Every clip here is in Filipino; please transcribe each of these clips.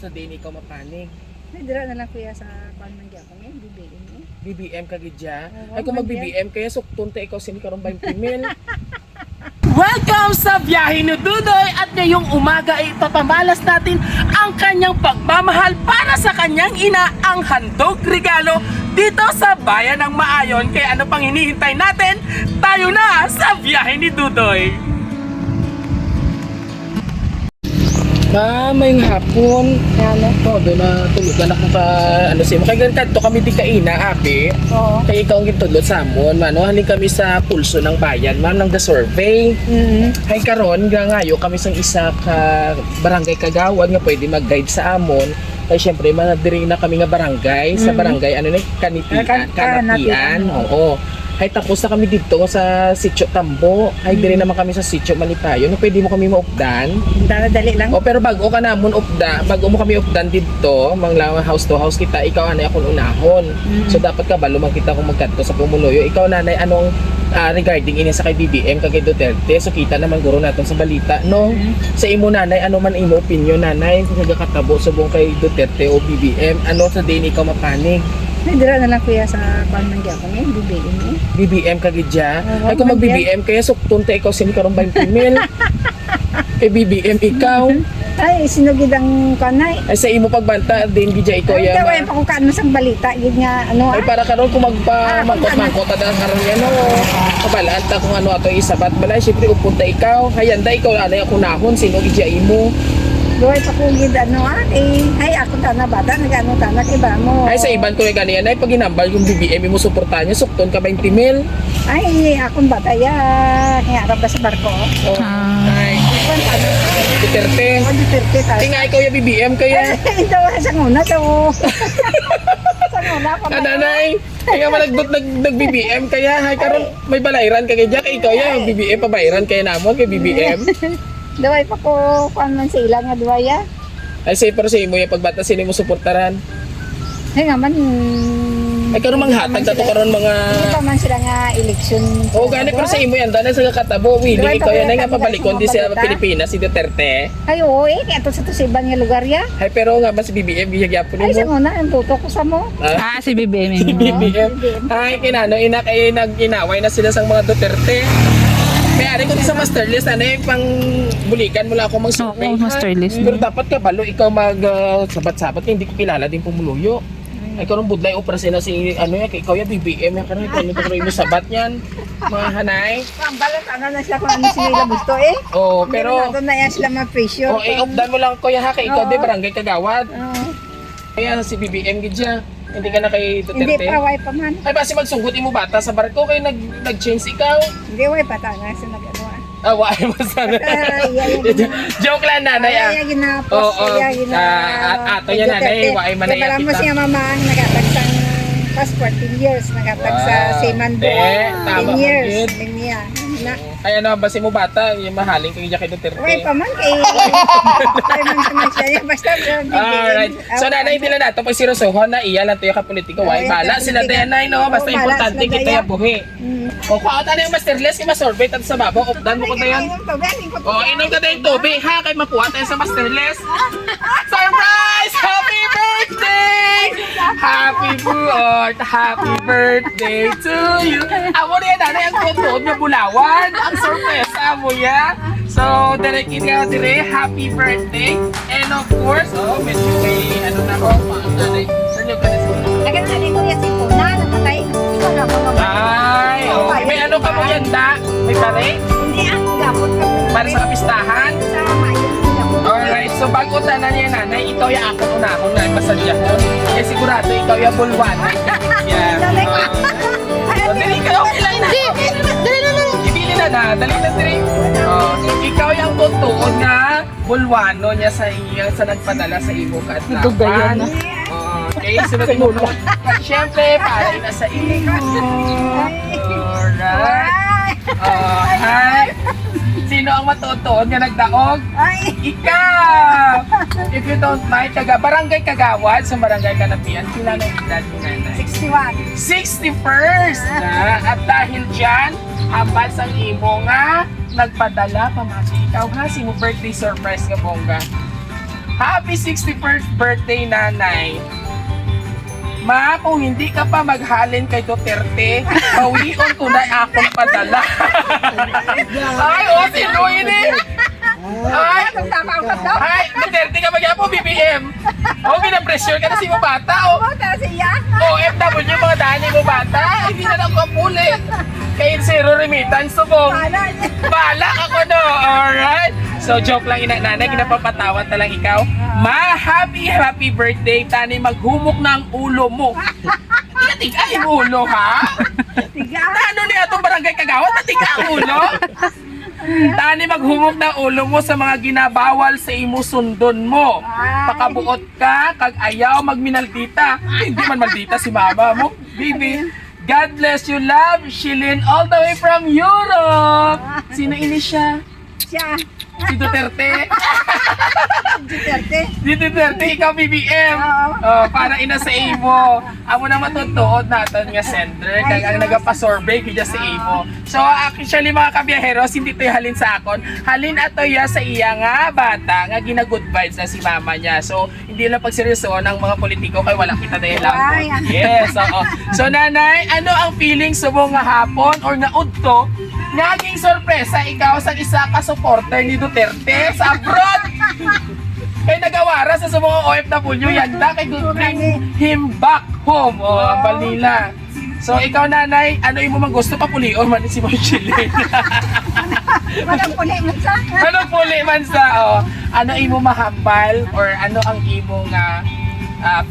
Sa din ikaw mapanig. May dira na lang kuya sa kwan man gyapon eh, BBM eh. BBM ka gidya. Oo, Ay kung mag man BBM kaya sukton ta ikaw sini karon 20 mil. Welcome sa Biyahe ni Dudoy at ngayong umaga ay ipapamalas natin ang kanyang pagmamahal para sa kanyang ina, ang handog regalo dito sa bayan ng Maayon. Kaya ano pang hinihintay natin? Tayo na sa Biyahe ni Dudoy. Mamayang hapon. Ano? Todo na tulugan ako ka ano siya. Kaya ganito kami di kaina, api. Oo. Kaya ikaw ang gintulot sa amon. Mano, halin kami sa pulso ng bayan, ma'am, ng the survey. Hay karon ngayo kami sang isa ka barangay kagawad nga pwede mag-guide sa amon. Kaya syempre manadiri na kami nga barangay sa barangay ano ni Kanatian. Oo. Hay tapos na kami dito sa Sitio Tambo. Hay diri naman kami sa Sitio Malipayon. Pwede mo kami maupdan. Dali lang. O pero bago ka namon upda, bago mo kami updan dito, manglawa house to house kita, ikaw anay akong unahon. So dapat ka ba lumagkita kung magkanto sa Pumuluyo. Ikaw nanay anong regarding ini sa kay BBM kay Duterte. So kita naman guro naton sa balita, no? Sa imo nanay ano man imo opinion nanay kung nagakatabo subong kay Duterte o BBM, ano sa din ikaw mapanig? May dira na lang kuya sa kwan man gyapon eh, BBM eh. BBM ka gidya. Oo, Ay kung mag man BBM kaya sukton ta ikaw sini karon 20 mil. Kay BBM ikaw. Ay sinugid ang kanay. Ay sa imo pagbanta din gidya ikaw Ay ya. daw ay pa ko kaano sa balita gid nga ano Ay para karon kung magpamangkot-mangkot ta karon yan no. Kabalaan ta kung ano ato isabat balay syempre upunta ikaw. Hayanda ikaw anay ako nahon sino gidya imo. Doy pa ko gid ano eh. Hay ako tana bata nagano tanak iba mo. Ay sa iban ko nga ganiyan ay pag ginambal yung BBM mo suportahan niya sukton ka 20 mil. Ay akong bata ya nga ra ba sa barko. Oh. Ay Kwan tano. Duterte. Oh, Duterte tayo. Tinga ikaw ya BBM kaya. Ito sa nguna to. Sa nguna pa. Nanay, kaya malagdot nag-BBM kaya hay karon may balayran ka kay ikaw ya BBM pabayran kaya namon kay BBM. Daway pa ko kuan man sila nga duwaya. Ay say pero sa imo ya pagbata sino mo suportaran. Ay nga man. Ay karon manghatag ta to karon mga Hindi pa man sila nga election. o gani pero sa imo yan dahil sa katabo willing Daway ikaw yan pa ay nga kami pabalikon di sa sa balita. Pilipinas si Duterte. Ay oo eh, kaya to sa ibang nga lugar ya. Ay pero nga ba si BBM gihagyapon Ay sa mo? nguna ang tuto ko sa mo. Si BBM. Si BBM. Ay kinano ina kay nag-inaway na sila sang mga Duterte. Kaya ari ko di sa master list ano yung pang bulikan mo lang ako mag-survey. Oo, master list. Pero dapat ka balo ikaw mag sabat-sabat hindi ko kilala din Pumuluyo. Ay karon budlay operasyon na si ano ya ikaw ya BBM ya karon ito mo sabat niyan. Mga hanay. Ang balat ano na sila kung ano sila gusto eh. Oh, pero Pero na yan sila ma-pressure. oh, i-updan mo lang ko ya ha kay ikaw Oo. di barangay kagawad. Oo. Kaya si BBM gid siya. Hindi ka na kay Hindi Duterte. pa way pa man. Ay basi magsunggot imo bata sa barko kay nag-change ikaw. Hindi way pa ta nga sa nag-ano. Awa ay mo sana. Iya Joke lang nanay ah. Iya ginapos. Oo, Iya gina. ato yan nanay, waay man na Kaya mo kita. siya mama ang nagatag sa passport 10 years. Nagatag sa Wow. Seaman Te, Board. tama 10 man years. yun. Niya. Na. Ay ano basi mo bata, yung mahaling kay Duterte. Way pa man kay. Way man sa man siya. Basta Alright. So nanay dila nato pag sirosohon na iya lang tayo ka politiko. Why bala sila dayanay no, basta Oo, bala importante sila kita daya. ya buhi. O kaota na yung masterless kay masorbet at sa babaw, updan mo ko dayan. O inom ka tayong tubig ha kay makuha tayo sa masterless. Surprise! Happy birthday! Happy birthday to you. Amo na yan nanay ang tutuod na bulawan. Ang sorpresa mo ya. So, direkin ka dire, happy birthday. And of course, oh, medyo may ano na ko, nanay. Saan yung kanas mo? Agad na rin ko yung sipuna. Namatay. Ikaw na ako Ay, oh, may ano ka mo yan da? May pare? Hindi ah. Gapot ka. Para sa kapistahan? Sa mayon. Alright, so bago tanan niya nanay, ikaw yung ako na ako na masadya ko. Eh sigurado ikaw yung bulwan. Yeah. So, dali ka, okay lang na. Dali na lang. Ibili na na, dali na dali. Oh, ikaw yung tutuon nga bulwano niya sa iya sa nagpadala sa imo Dugayan kadlawan. na. Okay, sunod mo po. Siyempre, para na sa iyo. Alright. Hi. Sino ang matutuon nga nagdaog? Ay! Ikaw! If you don't mind, barangay Kagawad sa barangay Kanapian, kailan ang edad ni nanay? 61. 61st na! At dahil dyan, hambal sa imo nga, nagpadala, pamasi ikaw ha, sino birthday surprise ka bongga? Happy 61st birthday, nanay. Ma, kung hindi ka pa maghalin kay Duterte, bawion ko na akong padala. Ay, o, si Louie ni. Ay, ay, Duterte ka magyapo, BBM. O, pinapressure ka na si mo bata, o. OFW, mga dani mo bata. Hindi na lang kapulit. Kaya zero remittance, subong. Balak ako, no? Alright. So, joke lang, nanay, ginapapatawad na lang ikaw. Ma, happy birthday. Tani, maghumok na ang ulo mo. Tiga yung ulo, ha? Ano niya itong barangay kagawad? Tiga ang ulo? Tani, maghumok na ang ulo mo sa mga ginabawal sa imo sundon mo. Pakabuot ka, kag ayaw magminaldita. Hindi man maldita si mama mo, baby. God bless you, love. Shilin all the way from Europe. Sino ini siya? Si Duterte. Si Duterte, ikaw BBM. Oh, para ina sa imo. Amo na matutuod natin nga sender. Kaya ang nagapasurvey kaya sa imo. So actually mga kabiyaheros, hindi to halin sa akon. Halin ato ya sa iya nga bata nga gina-good vibes na si mama niya. So hindi lang pagseryoso ng mga politiko kay wala kita dahil lang. Yes, oo. So nanay, ano ang feeling sa mga hapon or nga udto naging sorpresa ikaw sa isa ka supporter ni Duterte sa abroad? Kay nagawara sa mga OFW yanda kay to bring him back home. Oh, ang balila. So ikaw nanay, ano imo man gusto pa pulion man si Marchelin? Walang puli man sa. Ano puli man sa ano imo mahambal or ano ang imo nga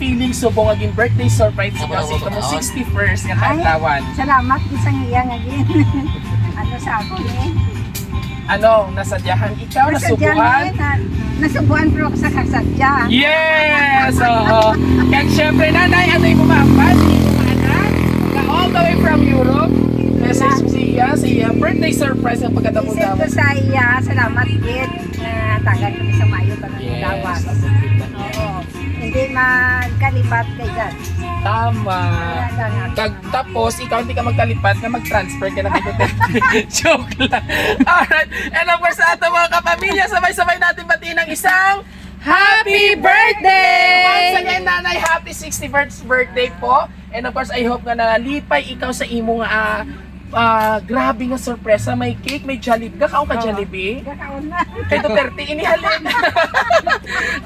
feeling subong aging birthday surprise ikaw sa imo 61st nga kaadlawan? Salamat isang iya nga din. Ano sa ako eh? Ano, nasadyahan ikaw, nasubuhan? Nasubuhan pero sa kasadya. Yes! Oo. Kaya syempre nanay, ano yung mamahal? Na all the way from Europe. Message siya, birthday surprise ang pagkatapos Isip ko sa iya, salamat din. Tagal kami sa Mayo, Tanang Dawas. Oo. Hindi magkalipat kay God. Tama. Tapos, ikaw hindi ka magkalipat na mag-transfer ka na kay Duterte. Joke lang. Alright. And of course, sa ating mga kapamilya, sabay-sabay natin batiin ng isang Happy Birthday! Once again, nanay, happy 61st birthday po. And of course, I hope nga nalipay ikaw sa imong grabe nga sorpresa. May cake, may Jollibee. Gakaon ka Jollibee? Gakaon na. Kay Duterte, inihalin.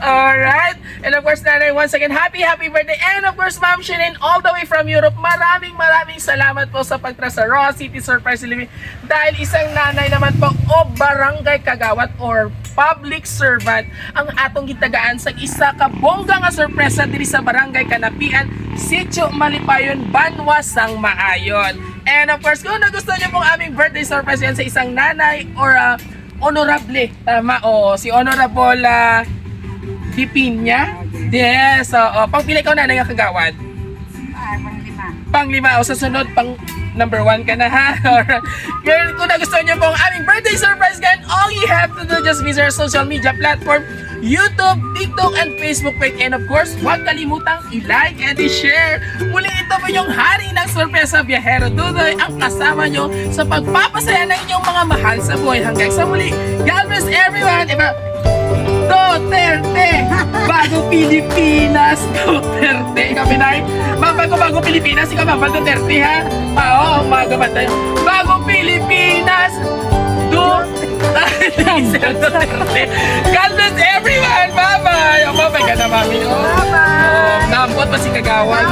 Alright. And of course, nanay, once again, happy birthday. And of course, Ma'am Shilin, all the way from Europe, maraming salamat po sa pagtrasa Raw City Surprise Living. Dahil isang nanay naman po o barangay kagawat or public servant ang atong gitagaan sa isa ka bongga nga sorpresa diri sa barangay Kanapian, Sitio Malipayon, Banwa, Sang Maayon. And of course, kung nagustuhan niyo pong aming birthday surprise yan sa isang nanay or honorable, tama, si Honorable Pipinya. Yes, pangpili ko nanay nga kagawad. Panglima, o sa sunod, pang number 1 ka na ha. Kung nagustuhan niyo pong aming birthday surprise gan, all you have to do just visit our social media platform, YouTube, TikTok, and Facebook page. And of course, huwag kalimutang i-like and i-share. Muli ito po yung hari ng sorpresa Biyahero Dudoy ang kasama nyo sa pagpapasaya ng inyong mga mahal sa buhay. Hanggang sa muli, God bless everyone! Duterte! Bago Pilipinas! Duterte! Ikaw, Pinay? Bago Pilipinas, ikaw ba? Duterte, ha? Oo, umaga ba tayo? Bago Pilipinas! Duterte! God bless everyone! Bye-bye! Bye-bye ka na, mami. Bye-bye! Nampot pa si Kagawan.